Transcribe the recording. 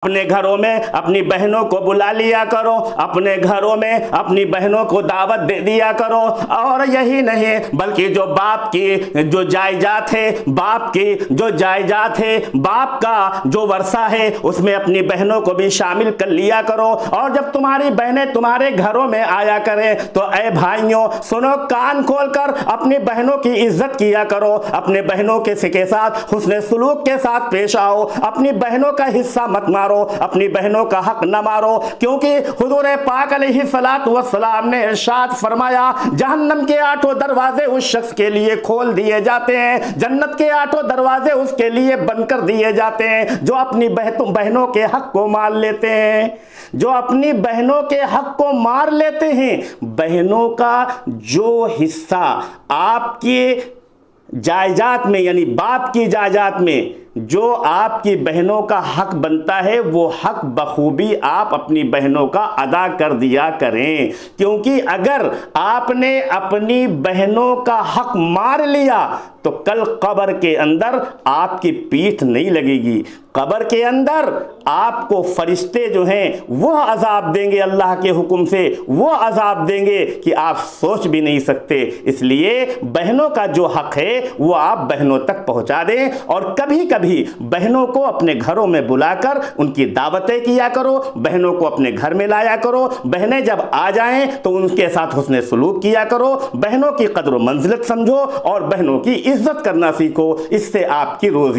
अपने घरों में अपनी बहनों को बुला लिया करो, अपने घरों में अपनी बहनों को दावत दे दिया करो। और यही नहीं बल्कि जो बाप की जो जायदाद है, बाप की जो जायदाद है, बाप का जो वर्षा है, उसमें अपनी बहनों को भी शामिल कर लिया करो। और जब तुम्हारी बहनें तुम्हारे घरों में आया करें तो ऐ भाइयों सुनो, कान खोलकर अपनी बहनों की इज्जत किया करो, अपने बहनों के साथ हुस्न सुलूक के साथ पेश आओ, अपनी बहनों का हिस्सा मत मारो, अपनी बहनों का हक न मारो। क्योंकि हुजूर पाक अलैहिस्सलातु वस्सलाम ने इरशाद फरमाया, जहन्नम के 8 दरवाजे उस शख्स के लिए खोल दिए जाते हैं, जन्नत के 8 दरवाजे उसके लिए बंद कर दिए जाते हैं, जो अपनी बहनों के हक को मार लेते हैं, जो अपनी बहनों के हक को मार लेते हैं। बहनों का जो हिस्सा आपके जायदाद में यानी बाप की जायदाद में जो आपकी बहनों का हक बनता है, वो हक बखूबी आप अपनी बहनों का अदा कर दिया करें। क्योंकि अगर आपने अपनी बहनों का हक मार लिया तो कल कब्र के अंदर आपकी पीठ नहीं लगेगी, कब्र के अंदर आपको फरिश्ते जो हैं वो अजाब देंगे, अल्लाह के हुक्म से वो अजाब देंगे कि आप सोच भी नहीं सकते। इसलिए बहनों का जो हक है वो आप बहनों तक पहुंचा दें। और कभी कभी बहनों को अपने घरों में बुलाकर उनकी दावतें किया करो, बहनों को अपने घर में लाया करो। बहनें जब आ जाएं तो उनके साथ हुस्न सलूक किया करो, बहनों की कद्र मंजिलत समझो और बहनों की इज्जत करना सीखो। इससे आपकी रोजी